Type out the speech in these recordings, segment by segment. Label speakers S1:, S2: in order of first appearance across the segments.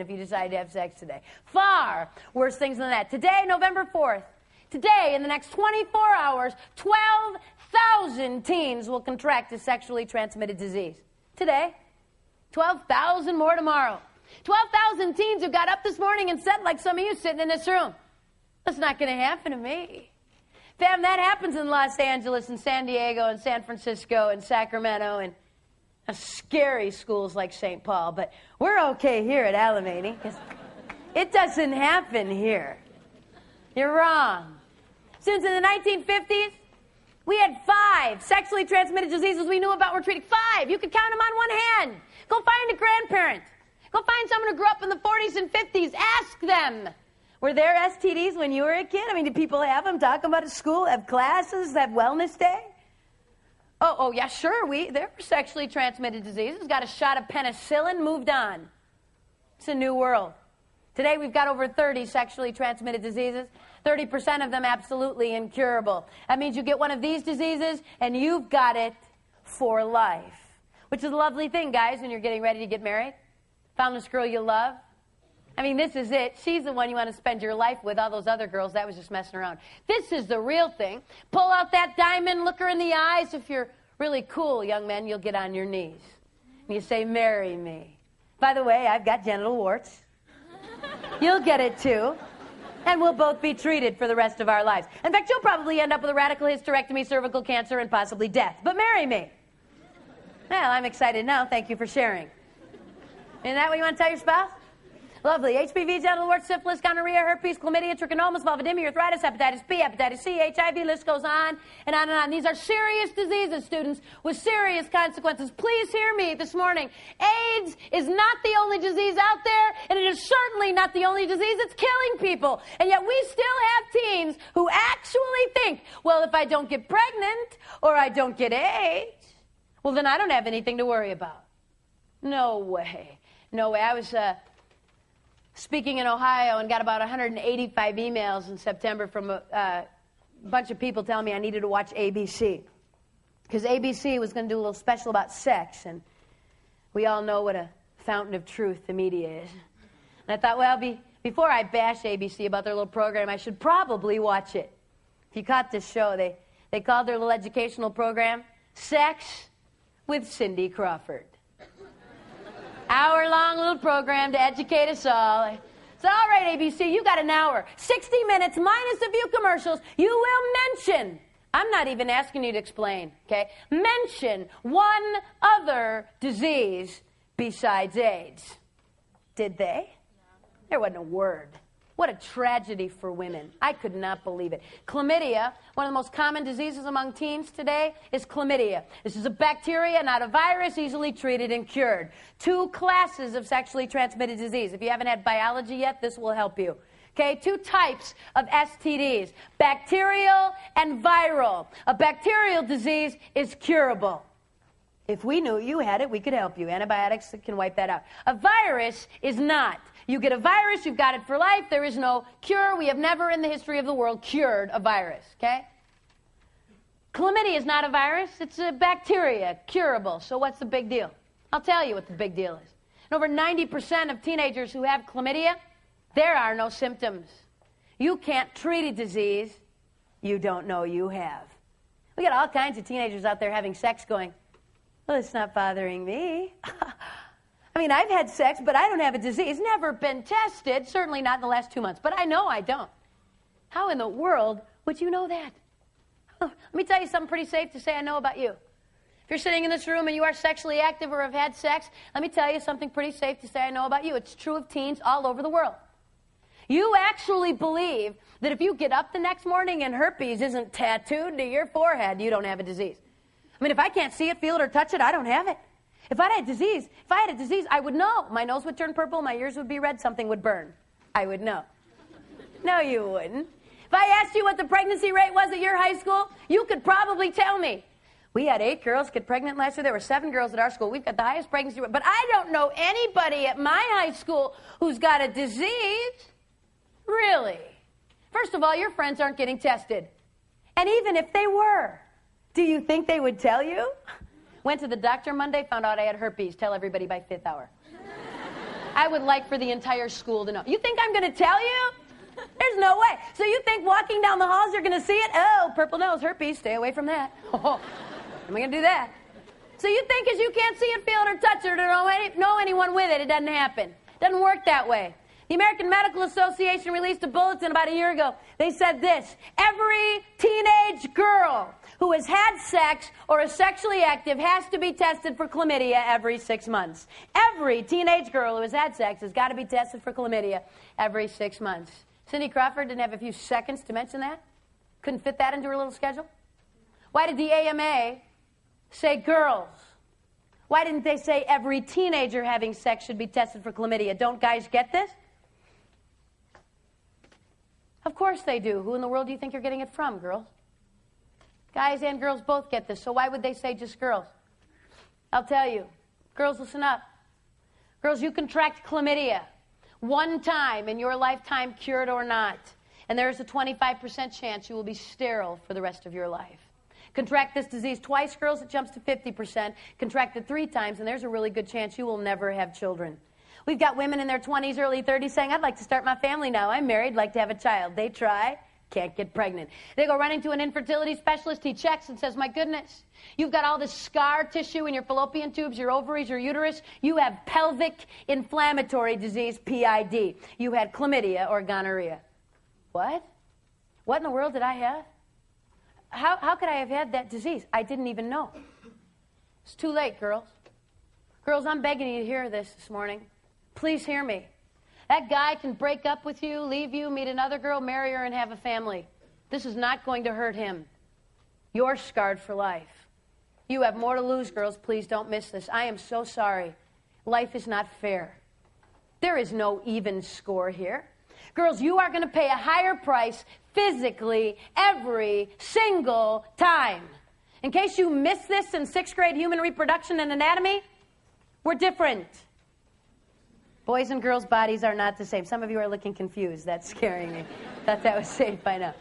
S1: if you decide to have sex today. Far worse things than that. Today, November 4th, today, in the next 24 hours, 12,000 teens will contract a sexually transmitted disease. Today. 12,000 more tomorrow. 12,000 teens who got up this morning and said, like some of you sitting in this room, that's not going to happen to me. Fam, that happens in Los Angeles and San Diego and San Francisco and Sacramento and scary schools like St. Paul. But we're okay here at Alamany because it doesn't happen here. You're wrong. Since in the 1950s, we had 5 sexually transmitted diseases we knew about were treated. 5. You could count them on one hand. Go find a grandparent. Go find someone who grew up in the 40s and 50s. Ask them. Were there STDs when you were a kid? I mean, did people have them? Talk about at school? Have classes? Have wellness day? Oh, yeah, sure. There were sexually transmitted diseases. Got a shot of penicillin, moved on. It's a new world. Today we've got over 30 sexually transmitted diseases. 30% of them absolutely incurable. That means you get one of these diseases and you've got it for life. Which is a lovely thing, guys, when you're getting ready to get married. Found this girl you love. I mean, this is it. She's the one you want to spend your life with. All those other girls, that was just messing around. This is the real thing. Pull out that diamond, look her in the eyes. If you're really cool, young men, you'll get on your knees. And you say, marry me. By the way, I've got genital warts. You'll get it too. And we'll both be treated for the rest of our lives. In fact, you'll probably end up with a radical hysterectomy, cervical cancer, and possibly death. But marry me. Well, I'm excited now. Thank you for sharing. Isn't that what you want to tell your spouse? Lovely. HPV, genital warts, syphilis, gonorrhea, herpes, chlamydia, trichomonas, vulvodynia, arthritis, hepatitis B, hepatitis C, HIV, list goes on and on and on. These are serious diseases, students, with serious consequences. Please hear me this morning. AIDS is not the only disease out there, and it is certainly not the only disease that's killing people. And yet we still have teens who actually think, well, if I don't get pregnant or I don't get AIDS, well, then I don't have anything to worry about. No way. No way. I was speaking in Ohio and got about 185 emails in September from a bunch of people telling me I needed to watch ABC. Because ABC was going to do a little special about sex, and we all know what a fountain of truth the media is. And I thought, well, before I bash ABC about their little program, I should probably watch it. If you caught this show, they called their little educational program Sex with Cindy Crawford. Hour-long little program to educate us all. So, all right, ABC, you got an hour. 60 minutes minus a few commercials. You will mention, I'm not even asking you to explain, okay? Mention one other disease besides AIDS. Did they? Yeah. There wasn't a word. What a tragedy for women. I could not believe it. Chlamydia, one of the most common diseases among teens today, is chlamydia. This is a bacteria, not a virus, easily treated and cured. 2 classes of sexually transmitted disease. If you haven't had biology yet, this will help you. Okay, 2 types of STDs, bacterial and viral. A bacterial disease is curable. If we knew you had it, we could help you. Antibiotics can wipe that out. A virus is not. You get a virus, you've got it for life. There is no cure. We have never in the history of the world cured a virus, okay? Chlamydia is not a virus. It's a bacteria, curable. So what's the big deal? I'll tell you what the big deal is. And over 90% of teenagers who have chlamydia, there are no symptoms. You can't treat a disease you don't know you have. We got all kinds of teenagers out there having sex going, well, it's not bothering me. I mean, I've had sex, but I don't have a disease. Never been tested, certainly not in the last 2 months. But I know I don't. How in the world would you know that? Oh, let me tell you something pretty safe to say I know about you. If you're sitting in this room and you are sexually active or have had sex, let me tell you something pretty safe to say I know about you. It's true of teens all over the world. You actually believe that if you get up the next morning and herpes isn't tattooed to your forehead, you don't have a disease. I mean, if I can't see it, feel it, or touch it, I don't have it. If I had a disease, I would know. My nose would turn purple, my ears would be red, something would burn. I would know. No, you wouldn't. If I asked you what the pregnancy rate was at your high school, you could probably tell me. We had 8 girls get pregnant last year. There were 7 girls at our school. We've got the highest pregnancy rate. But I don't know anybody at my high school who's got a disease. Really? First of all, your friends aren't getting tested. And even if they were, do you think they would tell you? Went to the doctor Monday, found out I had herpes. Tell everybody by 5th hour. I would like for the entire school to know. You think I'm going to tell you? There's no way. So you think walking down the halls you're going to see it? Oh, purple nose, herpes, stay away from that. Oh, am I going to do that? So you think because you can't see it, feel it, or touch it, or know anyone with it, it doesn't happen. It doesn't work that way. The American Medical Association released a bulletin about a year ago. They said this: every teenage girl who has had sex or is sexually active has to be tested for chlamydia every 6 months. Every teenage girl who has had sex has got to be tested for chlamydia every 6 months. Cindy Crawford didn't have a few seconds to mention that? Couldn't fit that into her little schedule? Why did the AMA say girls? Why didn't they say every teenager having sex should be tested for chlamydia? Don't guys get this? Of course they do. Who in the world do you think you're getting it from, girls? Guys and girls both get this, so why would they say just girls? I'll tell you. Girls, listen up. Girls, you contract chlamydia one time in your lifetime, cured or not, and there is a 25% chance you will be sterile for the rest of your life. Contract this disease twice, girls, it jumps to 50%. Contract it 3 times, and there's a really good chance you will never have children. We've got women in their 20s, early 30s saying, I'd like to start my family now. I'm married, like to have a child. They try, can't get pregnant. They go running to an infertility specialist. He checks and says, my goodness, you've got all this scar tissue in your fallopian tubes, your ovaries, your uterus. You have pelvic inflammatory disease, PID. You had chlamydia or gonorrhea. What? What in the world did I have? How could I have had that disease? I didn't even know. It's too late, girls. Girls, I'm begging you to hear this morning. Please hear me. That guy can break up with you, leave you, meet another girl, marry her, and have a family. This is not going to hurt him. You're scarred for life. You have more to lose, girls. Please don't miss this. I am so sorry. Life is not fair. There is no even score here. Girls, you are going to pay a higher price physically every single time. In case you missed this in 6th grade human reproduction and anatomy, we're different. Boys' and girls' bodies are not the same. Some of you are looking confused. That's scaring me. Thought that was safe by now.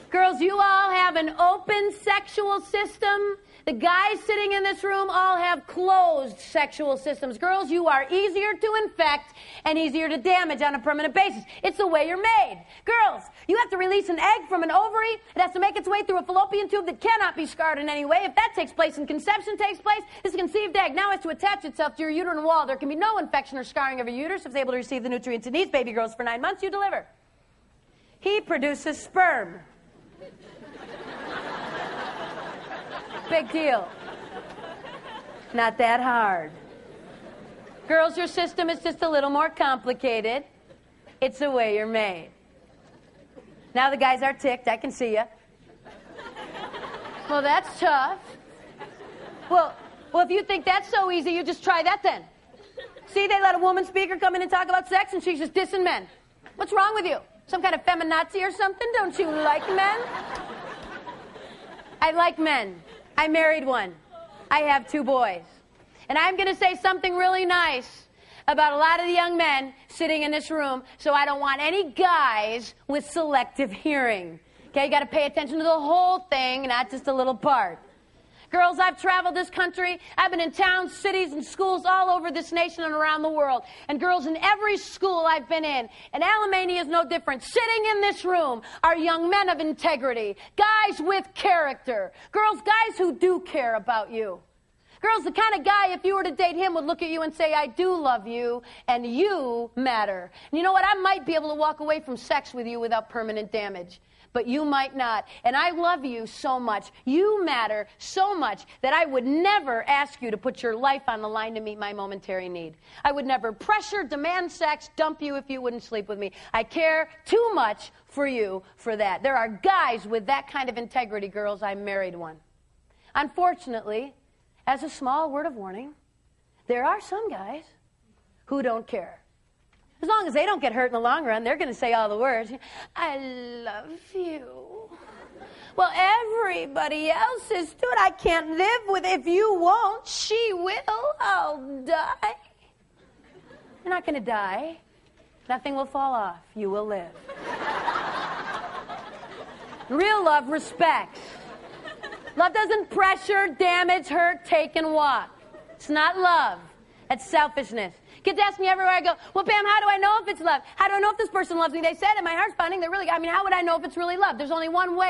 S1: Girls, you all have an open sexual system. The guys sitting in this room all have closed sexual systems. Girls, you are easier to infect and easier to damage on a permanent basis. It's the way you're made. Girls, you have to release an egg from an ovary. It has to make its way through a fallopian tube that cannot be scarred in any way. If that takes place and conception takes place, this conceived egg now has to attach itself to your uterine wall. There can be no infection or scarring of your uterus. If it's able to receive the nutrients it needs, baby grows for 9 months, you deliver. He produces sperm. Big deal. Not that hard. Girls, your system is just a little more complicated. It's the way you're made. Now the guys are ticked. I can see you. Well, that's tough. Well, if you think that's so easy, you just try that then. See, they let a woman speaker come in and talk about sex, and she's just dissing men. What's wrong with you? Some kind of feminazi or something? Don't you like men? I like men. I married one. I have 2 boys. And I'm going to say something really nice about a lot of the young men sitting in this room, so I don't want any guys with selective hearing. Okay, you got to pay attention to the whole thing, not just a little part. Girls, I've traveled this country. I've been in towns, cities, and schools all over this nation and around the world. And girls, in every school I've been in, and Alamania is no different, sitting in this room are young men of integrity, guys with character, girls, guys who do care about you. Girls, the kind of guy, if you were to date him, would look at you and say, I do love you, and you matter. And you know what? I might be able to walk away from sex with you without permanent damage. But you might not. And I love you so much. You matter so much that I would never ask you to put your life on the line to meet my momentary need. I would never pressure, demand sex, dump you if you wouldn't sleep with me. I care too much for you for that. There are guys with that kind of integrity, girls. I married one. Unfortunately, as a small word of warning, there are some guys who don't care. As long as they don't get hurt in the long run, they're going to say all the words. I love you. Well, everybody else is doing it. I can't live with it. If you won't, she will. I'll die. You're not going to die. Nothing will fall off. You will live. Real love respects. Love doesn't pressure, damage, hurt, take, and walk. It's not love. That's selfishness. Kids ask me everywhere I go, well, Pam, how do I know if it's love? How do I know if this person loves me? They said it, my heart's pounding. They're really, how would I know if it's really love? There's only one way.